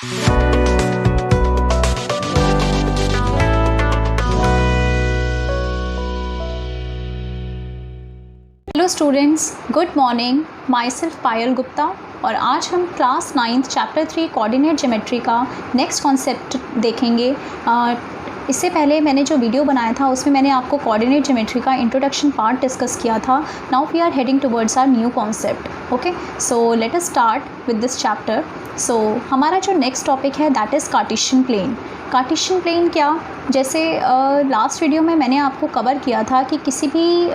Hello students, good morning. Myself Payal Gupta और आज हम क्लास 9 चैप्टर 3 कोऑर्डिनेट ज्योमेट्री का नेक्स्ट कॉन्सेप्ट देखेंगे। इससे पहले मैंने जो वीडियो बनाया था उसमें मैंने आपको कोऑर्डिनेट ज्योमेट्री का इंट्रोडक्शन पार्ट डिस्कस किया था। Now we are heading towards our new concept. Okay, so let us start with this chapter. So हमारा जो नेक्स्ट टॉपिक है that is Cartesian plane. Cartesian plane क्या, जैसे लास्ट वीडियो में मैंने आपको कवर किया था कि किसी भी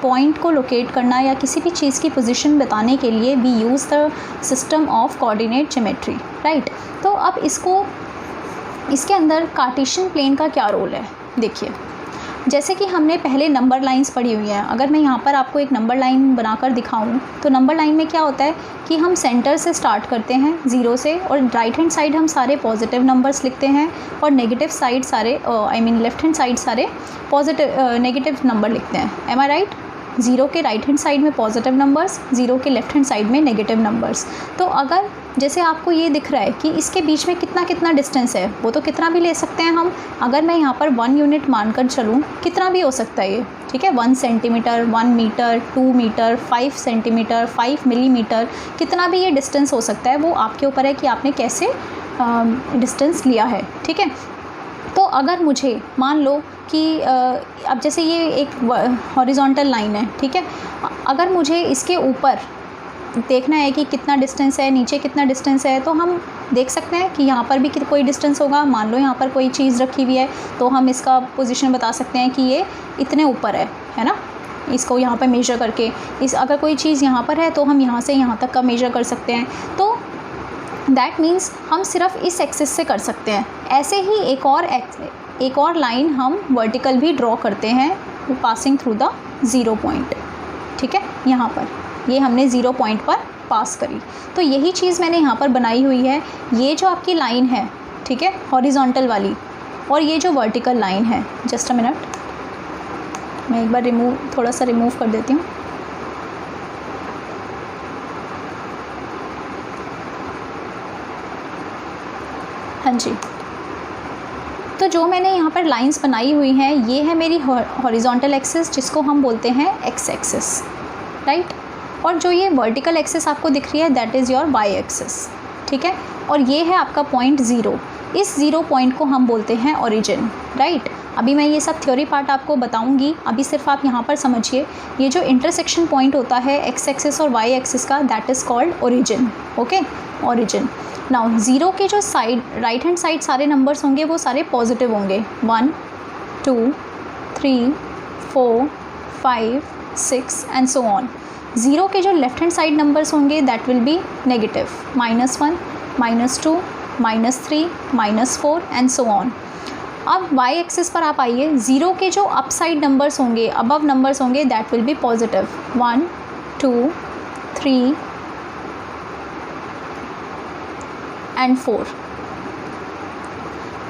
पॉइंट को लोकेट करना या किसी भी चीज़ की पोजीशन बताने के लिए we use the system of coordinate geometry, right. तो अब इसके अंदर कार्टेशियन प्लेन का क्या रोल है, देखिए। जैसे कि हमने पहले नंबर लाइंस पढ़ी हुई हैं, अगर मैं यहाँ पर आपको एक नंबर लाइन बनाकर दिखाऊं तो नंबर लाइन में क्या होता है कि हम सेंटर से स्टार्ट करते हैं 0 से, और राइट हैंड साइड हम सारे पॉजिटिव नंबर्स लिखते हैं और नेगेटिव साइड सारे लेफ्ट हैंड साइड सारे नेगेटिव नंबर लिखते हैं। M I right? 0 के राइट हैंड साइड में पॉजिटिव नंबर्स, 0 के लेफ्ट हैंड साइड में नेगेटिव नंबर्स। तो अगर जैसे आपको ये दिख रहा है कि इसके बीच में कितना कितना डिस्टेंस है, वो तो कितना भी ले सकते हैं हम। अगर मैं यहाँ पर 1 यूनिट मानकर चलूँ, कितना भी हो सकता है ये, ठीक है। 1 centimetre, 1 metre, 2 metre, 5 centimetre, 5 millimetre, कितना भी ये डिस्टेंस हो सकता है। वो आपके ऊपर है कि आपने कैसे डिस्टेंस लिया है, ठीक है। तो अगर मुझे मान लो कि अब जैसे ये एक हॉरिजॉन्टल लाइन है, ठीक है। अगर मुझे इसके ऊपर देखना है कि कितना डिस्टेंस है, नीचे कितना डिस्टेंस है, तो हम देख सकते हैं कि यहाँ पर भी कोई डिस्टेंस होगा। मान लो यहाँ पर कोई चीज़ रखी हुई है तो हम इसका पोजीशन बता सकते हैं कि ये इतने ऊपर है ना। इसको यहाँ पर मेजर करके अगर कोई चीज़ यहाँ पर है तो हम यहाँ से यहाँ तक का मेजर कर सकते हैं। तो दैट मीन्स हम सिर्फ इस एक्सिस से कर सकते हैं। ऐसे ही एक और लाइन हम वर्टिकल भी ड्रॉ करते हैं पासिंग थ्रू द 0 पॉइंट, ठीक है। यहाँ पर ये हमने 0 पॉइंट पर पास करी, तो यही चीज़ मैंने यहाँ पर बनाई हुई है। ये जो आपकी लाइन है, ठीक है, हॉरिजॉन्टल वाली, और ये जो वर्टिकल लाइन है, जस्ट अ मिनट, मैं एक बार थोड़ा सा रिमूव कर देती हूँ। हाँ जी, तो जो मैंने यहाँ पर लाइंस बनाई हुई हैं, ये है मेरी हॉरिजॉन्टल एक्सिस जिसको हम बोलते हैं एक्स एक्सिस, राइट। और जो ये वर्टिकल एक्सिस आपको दिख रही है that is your Y axis, ठीक है। और ये है आपका पॉइंट 0। इस 0 पॉइंट को हम बोलते हैं ओरिजिन, राइट। अभी मैं ये सब थ्योरी पार्ट आपको बताऊंगी, अभी सिर्फ आप यहाँ पर समझिए। ये जो इंटरसेक्शन पॉइंट होता है एक्स एक्सिस और वाई एक्सिस का, that is called origin, okay, origin. Now 0 के जो साइड राइट हैंड साइड सारे नंबर्स होंगे वो सारे पॉजिटिव होंगे, 1 2 3 4 5 6 एंड सो ऑन। 0 के जो लेफ्ट हैंड साइड नंबर्स होंगे that will be negative, -1 -2 -3 -4 and so on. अब वाई एक्सिस पर आप आइए, 0 के जो अप साइड नंबर्स होंगे, अबव नंबर्स होंगे, that will be positive, 1 2 3 and 4।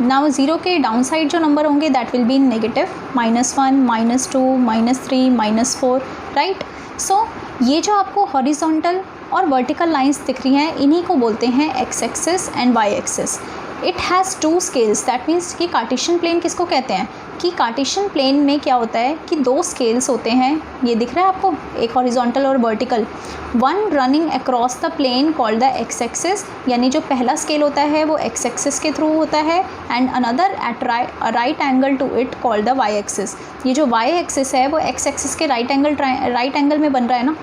Now 0 के डाउन साइड जो नंबर होंगे that will be negative, -1 -2 -3 -4, right. So ये जो आपको हॉरिजॉन्टल और वर्टिकल लाइंस दिख रही हैं, इन्हीं को बोलते हैं X axis and Y axis. It has 2 scales, that means कि कार्टेशियन प्लेन किसको कहते हैं कि कार्टेशियन प्लेन में क्या होता है कि 2 स्केल्स होते हैं। ये दिख रहा है आपको, एक हॉरिजॉन्टल और vertical, one running across the plane called the X axis, यानी जो पहला स्केल होता है वो एक्स एक्सिस के थ्रू होता है, and another at right angle to it called the Y axis. ये जो वाई एक्सिस है वो एक्स एक्सिस के राइट एंगल में बन रहा है ना,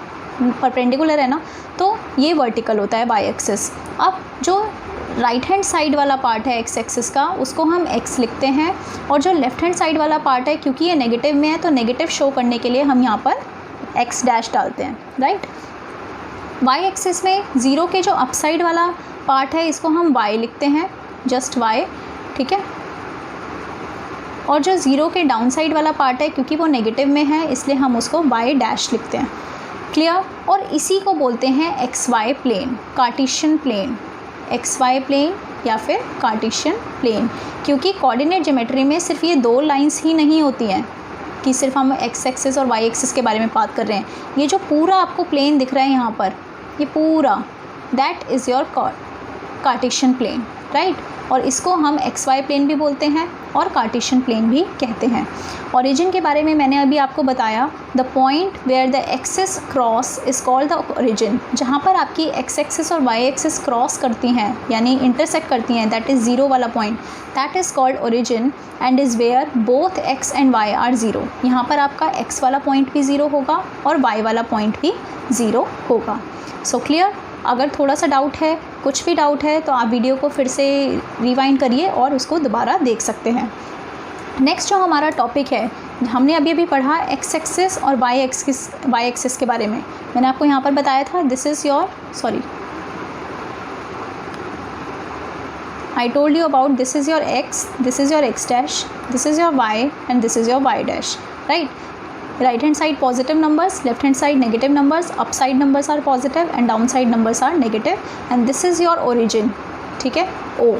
परपेंडिकुलर है ना, तो ये वर्टिकल होता है वाई एक्सिस। अब जो राइट हैंड साइड वाला पार्ट है एक्स एक्सिस का, उसको हम एक्स लिखते हैं, और जो लेफ्ट हैंड साइड वाला पार्ट है, क्योंकि ये नेगेटिव में है तो नेगेटिव शो करने के लिए हम यहाँ पर एक्स डैश डालते हैं, राइट। वाई एक्सिस में 0 के जो अप साइड वाला पार्ट है इसको हम वाई लिखते हैं, जस्ट वाई, ठीक है। और जो 0 के डाउन साइड वाला पार्ट है, क्योंकि वो नेगेटिव में है इसलिए हम उसको वाई डैश लिखते हैं, क्लियर। और इसी को बोलते हैं X Y plane, Cartesian plane, X Y plane या फिर कार्टेशियन प्लेन। क्योंकि कोऑर्डिनेट ज्योमेट्री में सिर्फ ये 2 लाइंस ही नहीं होती हैं कि सिर्फ हम एक्स एक्सिस और वाई एक्सिस के बारे में बात कर रहे हैं। ये जो पूरा आपको प्लेन दिख रहा है यहाँ पर, ये पूरा, that is your Cartesian plane, right. और इसको हम एक्स वाई प्लेन भी बोलते हैं और कार्टेशियन प्लेन भी कहते हैं। ओरिजिन के बारे में मैंने अभी आपको बताया, the point where the axis cross is called the origin. जहाँ पर आपकी एक्स एक्सिस और वाई एक्सिस क्रॉस करती हैं यानी इंटरसेक्ट करती हैं, दैट इज़ ज़ीरो वाला point, that is called origin and is where both X and Y are zero. यहाँ पर आपका एक्स वाला पॉइंट भी ज़ीरो होगा और वाई वाला पॉइंट भी ज़ीरो होगा। So clear. अगर थोड़ा सा डाउट है, कुछ भी डाउट है, तो आप वीडियो को फिर से रिवाइंड करिए और उसको दोबारा देख सकते हैं। नेक्स्ट जो हमारा टॉपिक है, हमने अभी पढ़ा एक्स एक्सिस और वाई एक्सिस के बारे में। मैंने आपको यहाँ पर बताया था, this is your I told you about this is your x, this is your x dash, this is your y and this is your y dash, right? Right hand side positive numbers, left hand side negative numbers, upside numbers are positive and downside numbers are negative and this is your origin, ठीक है, O।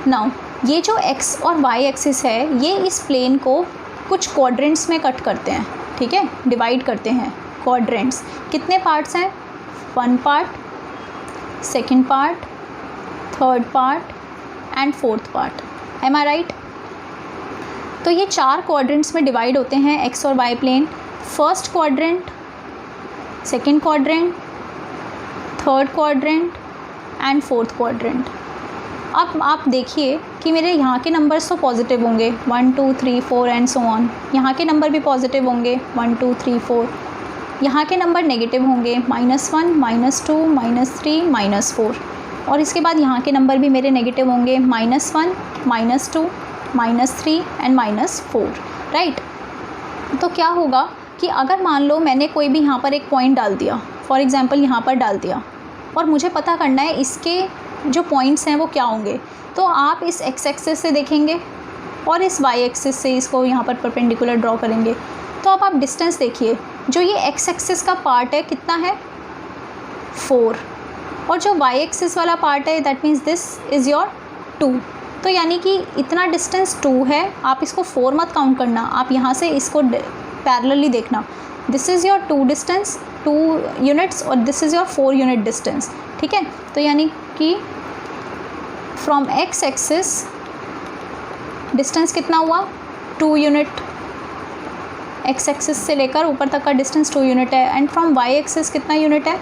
Now ये जो x और y axis है ये इस plane को कुछ क्वाड्रेंट्स में कट करते हैं, ठीक है, डिवाइड करते हैं। क्वाड्रेंट्स कितने पार्ट्स हैं? 1 part, second part, third part and fourth part. Am I right? तो ये 4 क्वाड्रेंट्स में डिवाइड होते हैं एक्स और Y plane. First quadrant, second quadrant, third quadrant and fourth quadrant. अब आप देखिए कि मेरे यहाँ के नंबर्स तो पॉजिटिव होंगे 1 2 3 4 एंड सो ऑन। यहाँ के नंबर भी पॉजिटिव होंगे 1 2 3 4। यहाँ के नंबर नेगेटिव होंगे -1 -2 -3 -4। और इसके बाद यहाँ के नंबर भी मेरे नेगेटिव होंगे -1 -2 -3 एंड -4, राइट। तो क्या होगा कि अगर मान लो मैंने कोई भी यहाँ पर एक पॉइंट डाल दिया, फॉर एग्ज़ाम्पल यहाँ पर डाल दिया, और मुझे पता करना है इसके जो पॉइंट्स हैं वो क्या होंगे, तो आप इस एक्स एक्सिस से देखेंगे और इस वाई एक्सिस से इसको यहाँ पर परपेंडिकुलर ड्रॉ करेंगे। तो अब आप डिस्टेंस देखिए, जो ये एक्स एक्सिस का पार्ट है कितना है 4, और जो वाई एक्सिस वाला पार्ट है that means this is your 2। तो यानी कि इतना डिस्टेंस 2 है, आप इसको 4 मत काउंट करना, आप यहाँ से इसको पैरेलली देखना। This is your 2 distance 2 units और this is your 4 unit distance, ठीक है। तो यानी कि फ्रॉम एक्स एक्सिस डिस्टेंस कितना हुआ 2 यूनिट, एक्स एक्सिस से लेकर ऊपर तक का डिस्टेंस 2 यूनिट है, एंड फ्रॉम वाई एक्सिस कितना यूनिट है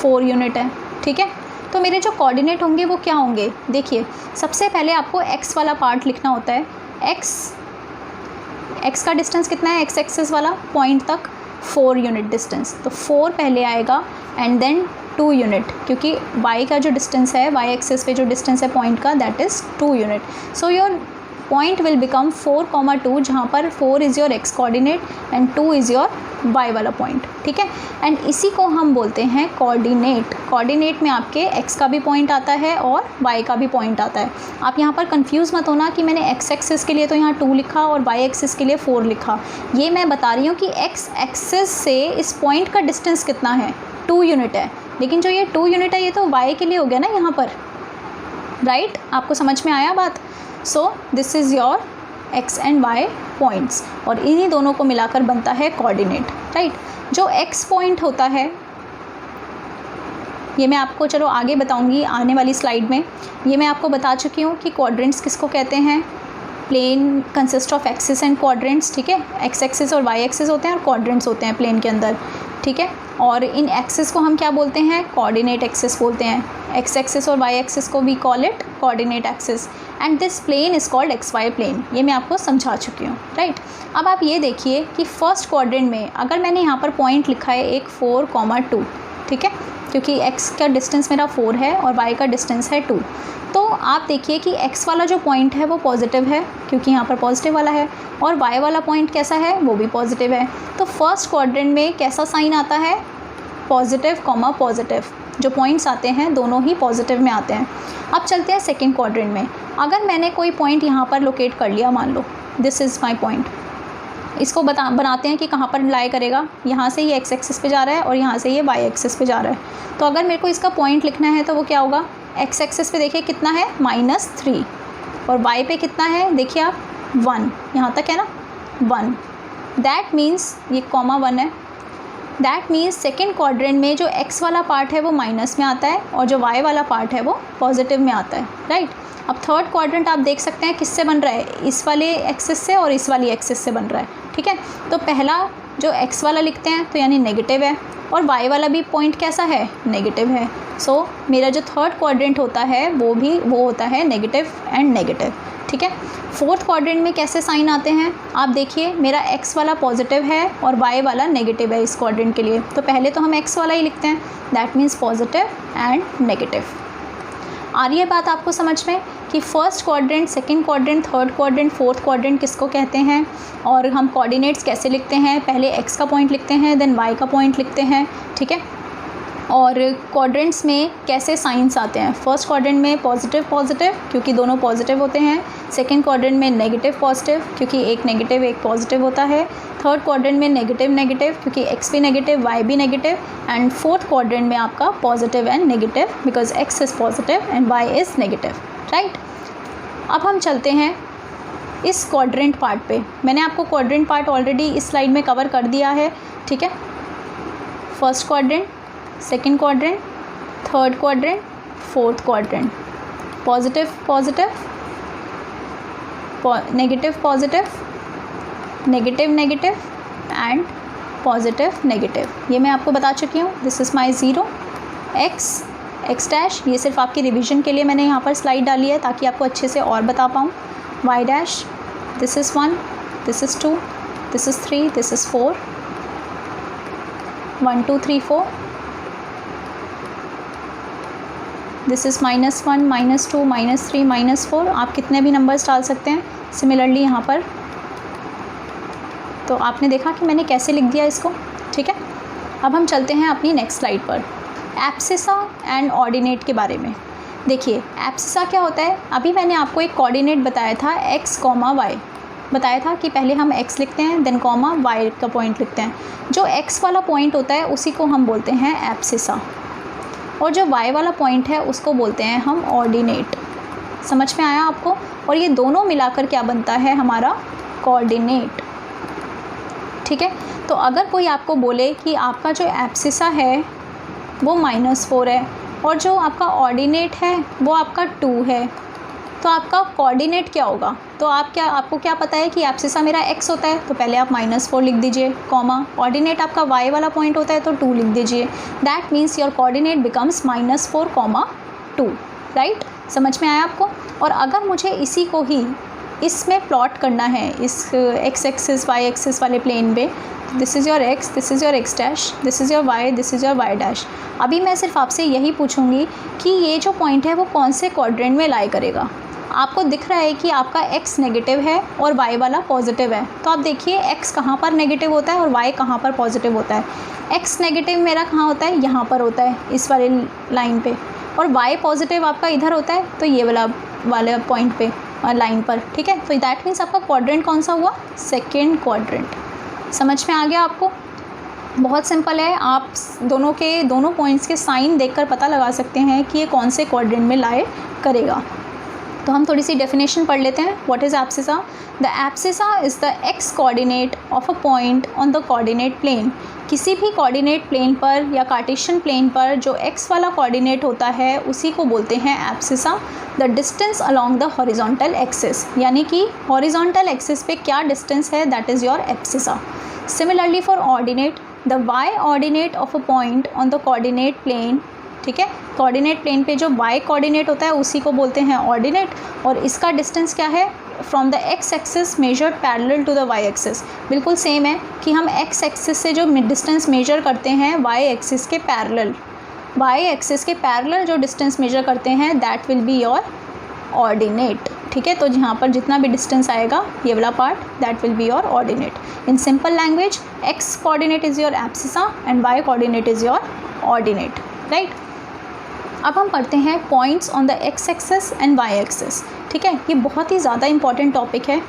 4 यूनिट है, ठीक है। तो मेरे जो कोऑर्डिनेट होंगे वो क्या होंगे, देखिए सबसे पहले आपको x वाला पार्ट लिखना होता है। x का डिस्टेंस कितना है एक्स एक्सिस वाला पॉइंट तक 4 यूनिट डिस्टेंस, तो 4 पहले आएगा एंड देन 2 यूनिट, क्योंकि y का जो डिस्टेंस है y एक्सिस पे जो डिस्टेंस है पॉइंट का that is 2 unit. So your point will become 4,2, जहाँ पर 4 is your x coordinate and 2 is your y वाला पॉइंट, ठीक है। एंड इसी को हम बोलते हैं कोऑर्डिनेट। कोऑर्डिनेट में आपके x का भी पॉइंट आता है और y का भी पॉइंट आता है। आप यहाँ पर कंफ्यूज मत होना कि मैंने x एक्सिस के लिए तो यहाँ 2 लिखा और y एक्सिस के लिए 4 लिखा। ये मैं बता रही हूँ कि x एक्सिस से इस पॉइंट का डिस्टेंस कितना है 2 यूनिट है, लेकिन जो ये 2 यूनिट है ये तो y के लिए हो गया ना यहाँ पर, राइट। आपको समझ में आया बात? So this is your x and y points, और इन्हीं दोनों को मिलाकर बनता है कोऑर्डिनेट, राइट। जो x पॉइंट होता है ये मैं आपको चलो आगे बताऊंगी आने वाली स्लाइड में। ये मैं आपको बता चुकी हूँ कि क्वाड्रेंट्स किसको कहते हैं। Plane consist of axis and quadrants, ठीक है। एक्स एक्सिस और वाई एक्सिस होते हैं और क्वाड्रेंट्स होते हैं प्लेन के अंदर, ठीक है। और इन एक्सिस को हम क्या बोलते हैं, कोऑर्डिनेट एक्सिस बोलते हैं। एक्स एक्सिस और वाई एक्सिस को we call it coordinate axis and this plane is called X Y plane. ये मैं आपको समझा चुकी हूँ, राइट। अब आप ये देखिए कि फर्स्ट क्वाड्रेंट में अगर मैंने यहाँ पर पॉइंट लिखा है एक 4,2, ठीक है, क्योंकि x का डिस्टेंस मेरा 4 है और y का डिस्टेंस है 2। तो आप देखिए कि x वाला जो पॉइंट है वो पॉजिटिव है क्योंकि यहाँ पर पॉजिटिव वाला है, और y वाला पॉइंट कैसा है वो भी पॉजिटिव है। तो फर्स्ट क्वाड्रेंट में कैसा साइन आता है, पॉजिटिव कॉमा पॉजिटिव। जो पॉइंट्स आते हैं दोनों ही पॉजिटिव में आते हैं। अब चलते हैं सेकेंड क्वाड्रेंट में। अगर मैंने कोई पॉइंट यहाँ पर लोकेट कर लिया, मान लो दिस इज़ माई पॉइंट, इसको बनाते हैं कि कहाँ पर लाई करेगा। यहाँ से ये एक्स एक्सिस पे जा रहा है और यहाँ से ये वाई एक्सिस पे जा रहा है। तो अगर मेरे को इसका पॉइंट लिखना है तो वो क्या होगा, एक्स एक्सिस पे देखिए कितना है -3 और वाई पे कितना है देखिए आप 1, यहाँ तक है ना 1। दैट मीन्स ये कॉमा 1 है, दैट मीन्स सेकेंड क्वाड्रेंट में जो x वाला पार्ट है वो माइनस में आता है और जो y वाला पार्ट है वो पॉजिटिव में आता है, राइट। अब थर्ड क्वाड्रेंट आप देख सकते हैं किससे बन रहा है, इस वाले एक्सिस से और इस वाली एक्सिस से बन रहा है, ठीक है। तो पहला जो x वाला लिखते हैं तो यानी नेगेटिव है और y वाला भी पॉइंट कैसा है, नेगेटिव है। सो मेरा जो थर्ड क्वाड्रेंट होता है वो होता है नेगेटिव एंड नेगेटिव, ठीक है। फोर्थ क्वाड्रेंट में कैसे साइन आते हैं आप देखिए, मेरा x वाला पॉजिटिव है और y वाला नेगेटिव है इस क्वाड्रेंट के लिए, तो पहले तो हम x वाला ही लिखते हैं, that means positive and negative. आ रही है बात आपको समझ में कि first quadrant, second quadrant, third quadrant, fourth quadrant किसको कहते हैं और हम कोऑर्डिनेट्स कैसे लिखते हैं, पहले x का पॉइंट लिखते हैं देन y का पॉइंट लिखते हैं, ठीक है। और क्वाड्रेंट्स में कैसे साइंस आते हैं, फर्स्ट क्वाड्रेंट में पॉजिटिव पॉजिटिव क्योंकि दोनों पॉजिटिव होते हैं, सेकंड क्वाड्रेंट में नेगेटिव पॉजिटिव क्योंकि एक नेगेटिव एक पॉजिटिव होता है, थर्ड क्वाड्रेंट में नेगेटिव नेगेटिव क्योंकि x भी नेगेटिव y भी नेगेटिव, एंड फोर्थ क्वाड्रेंट में आपका positive and negative because x is positive and y is negative, right. अब हम चलते हैं इस क्वाड्रेंट पार्ट पे। मैंने आपको क्वाड्रेंट पार्ट ऑलरेडी इस स्लाइड में कवर कर दिया है, ठीक है। First quadrant, second quadrant, third quadrant, fourth quadrant, positive positive, negative positive, negative negative and positive negative, ये मैं आपको बता चुकी हूँ। This is my zero, x dash, ये सिर्फ आपकी रिवीजन के लिए मैंने यहाँ पर स्लाइड डाली है ताकि आपको अच्छे से और बता पाऊँ। y dash, this is 1, this is 2, this is 3, this is 4, 1 2 3 4, this is -1, -2, -3, -4, आप कितने भी नंबर्स डाल सकते हैं। सिमिलरली यहाँ पर तो आपने देखा कि मैंने कैसे लिख दिया इसको, ठीक है। अब हम चलते हैं अपनी नेक्स्ट स्लाइड पर, एब्सिसा एंड ऑर्डिनेट के बारे में। देखिए एब्सिसा क्या होता है, अभी मैंने आपको एक कोऑर्डिनेट बताया था x, y, बताया था कि पहले हम x लिखते हैं देन कॉमा y का पॉइंट लिखते हैं। जो x वाला पॉइंट होता है उसी को हम बोलते हैं एब्सिसा और जो y वाला पॉइंट है उसको बोलते हैं हम ऑर्डिनेट। समझ में आया आपको? और ये दोनों मिलाकर क्या बनता है, हमारा कोऑर्डिनेट, ठीक है। तो अगर कोई आपको बोले कि आपका जो एब्सिसा है वो -4 है और जो आपका ऑर्डिनेट है वो आपका 2 है, तो आपका कोऑर्डिनेट क्या होगा? तो आपको क्या पता है कि एब्सिसा मेरा x होता है तो पहले आप -4 लिख दीजिए, कॉमा ऑर्डिनेट आपका y वाला पॉइंट होता है तो 2 लिख दीजिए। That means your coordinate becomes -4, 2, right. समझ में आया आपको? और अगर मुझे इसी को ही इसमें प्लॉट करना है, इस x एक्सिस y एक्सिस वाले प्लेन पे, this is your x, this is your x dash, this is your y, this is your y dash. अभी मैं सिर्फ आपसे यही पूछूंगी कि ये जो पॉइंट है वो कौन से क्वाड्रेंट में लाई करेगा। आपको दिख रहा है कि आपका x नेगेटिव है और y वाला पॉजिटिव है, तो आप देखिए x कहाँ पर नेगेटिव होता है और y कहाँ पर पॉजिटिव होता है। x नेगेटिव मेरा कहाँ होता है, यहाँ पर होता है इस वाले लाइन पे, और y पॉजिटिव आपका इधर होता है तो ये वाला पॉइंट पे लाइन पर, ठीक है। तो दैट मीन्स आपका क्वाड्रेंट कौन सा हुआ, सेकेंड क्वाड्रेंट। समझ में आ गया आपको? बहुत सिंपल है, आप दोनों पॉइंट्स के साइन देखकर पता लगा सकते हैं कि ये कौन से क्वाड्रेंट में लाई करेगा। तो हम थोड़ी सी डेफिनेशन पढ़ लेते हैं। What is abscissa? The abscissa is the X coordinate of a point on the coordinate plane. किसी भी कोऑर्डिनेट प्लेन पर या कार्टेशियन प्लेन पर जो x वाला कोऑर्डिनेट होता है उसी को बोलते हैं abscissa. The distance along the horizontal axis, यानी कि हॉरिजॉन्टल एक्सिस पे क्या डिस्टेंस है, that is your abscissa. Similarly for ordinate, the y ordinate of a point on the coordinate plane, ठीक है। कोऑर्डिनेट प्लेन पे जो y कोऑर्डिनेट होता है उसी को बोलते हैं ऑर्डिनेट, और इसका डिस्टेंस क्या है, from the x axis measured parallel to the y axis. बिल्कुल सेम है कि हम x एक्सिस से जो डिस्टेंस मेजर करते हैं y एक्सिस के पैरेलल, y एक्सिस के पैरेलल जो डिस्टेंस मेजर करते हैं that will be your ordinate, ठीक है। तो यहाँ पर जितना भी डिस्टेंस आएगा ये वाला part that will be your ordinate. In simple language, x coordinate is your abscissa and y coordinate is your ordinate, right. अब हम पढ़ते हैं points on the x axis and y axis, ठीक है। ये बहुत ही ज़्यादा इंपॉर्टेंट टॉपिक है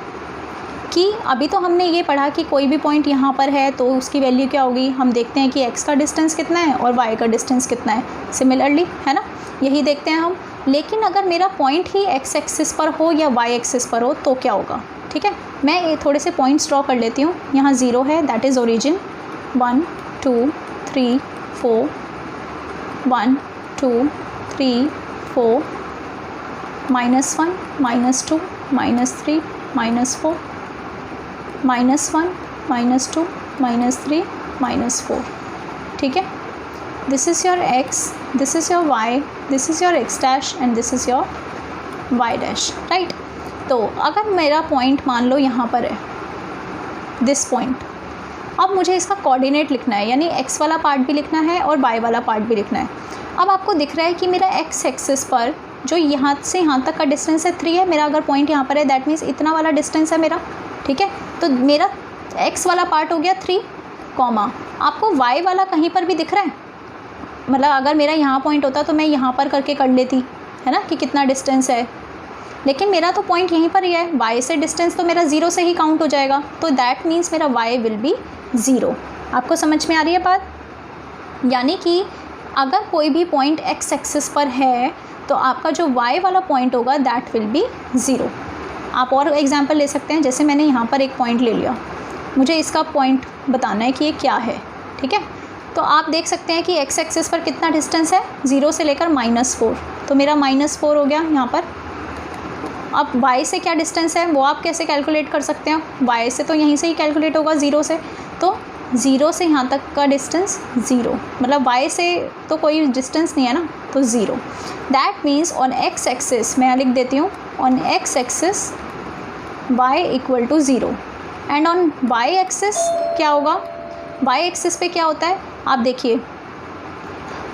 कि अभी तो हमने ये पढ़ा कि कोई भी पॉइंट यहाँ पर है तो उसकी वैल्यू क्या होगी। हम देखते हैं कि x का डिस्टेंस कितना है और y का डिस्टेंस कितना है, सिमिलरली, है ना, यही देखते हैं हम। लेकिन अगर मेरा पॉइंट ही x एक्सिस पर हो या y एक्सिस पर हो तो क्या होगा, ठीक है। मैं ये थोड़े से पॉइंट्स ड्रॉ कर लेती हूँ। यहाँ 0 है, दैट इज़ ओरिजिन, 1 2 3 4 1 2 3 4 -1 -2 -3 -4 -1 -2 -3 -4. ठीक है, this is your x, this is your y, this is your x dash and this is your y dash, right. तो अगर मेरा पॉइंट मान लो यहाँ पर है, दिस पॉइंट, अब मुझे इसका कोऑर्डिनेट लिखना है, यानी x वाला पार्ट भी लिखना है और y वाला पार्ट भी लिखना है. अब आपको दिख रहा है कि मेरा x एक्सिस पर जो यहाँ से यहाँ तक का डिस्टेंस है 3 है. मेरा अगर पॉइंट यहाँ पर है, दैट मीन्स इतना वाला डिस्टेंस है मेरा. ठीक है, तो मेरा x वाला पार्ट हो गया 3, कॉमा आपको y वाला कहीं पर भी दिख रहा है. मतलब अगर मेरा यहाँ पॉइंट होता तो मैं यहाँ पर करके कर लेती, है ना, कि कितना डिस्टेंस है. लेकिन मेरा तो पॉइंट यहीं पर ही है, y से डिस्टेंस तो मेरा 0 से ही काउंट हो जाएगा. तो दैट मीन्स मेरा y विल बी 0. आपको समझ में आ रही है बात? यानी कि अगर कोई भी पॉइंट x एक्सिस पर है तो आपका जो y वाला पॉइंट होगा दैट विल बी 0. आप और एग्जांपल ले सकते हैं. जैसे मैंने यहाँ पर एक पॉइंट ले लिया, मुझे इसका पॉइंट बताना है कि ये क्या है. ठीक है, तो आप देख सकते हैं कि x एक्सिस पर कितना डिस्टेंस है, 0 से लेकर -4. तो मेरा -4 हो गया यहाँ पर. अब y से क्या डिस्टेंस है वो आप कैसे कैलकुलेट कर सकते हैं? y से तो यहीं से ही कैलकुलेट होगा 0 से. तो 0 से यहाँ तक का डिस्टेंस 0, मतलब y से तो कोई डिस्टेंस नहीं है ना, तो 0. That means on x axis, मैं लिख देती हूँ, on x axis y equal to 0. And on y axis क्या होगा? y एक्सिस पे क्या होता है आप देखिए.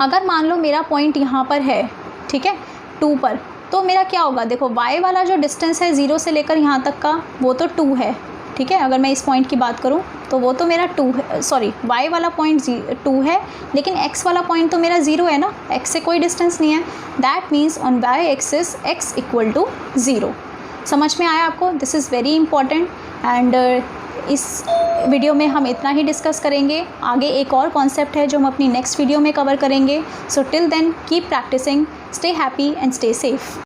अगर मान लो मेरा पॉइंट यहाँ पर है, ठीक है, 2 पर, तो मेरा क्या होगा? देखो y वाला जो डिस्टेंस है 0 से लेकर यहाँ तक का वो तो 2 है. ठीक है, अगर मैं इस पॉइंट की बात करूँ तो वो तो मेरा 2 है, सॉरी y वाला पॉइंट 2 है, लेकिन x वाला पॉइंट तो मेरा 0 है ना, x से कोई डिस्टेंस नहीं है. That means on y axis x equal to 0. समझ में आया आपको? This is very important. And इस वीडियो में हम इतना ही डिस्कस करेंगे. आगे एक और कॉन्सेप्ट है जो हम अपनी नेक्स्ट वीडियो में कवर करेंगे. So till then keep practising, stay happy and stay safe.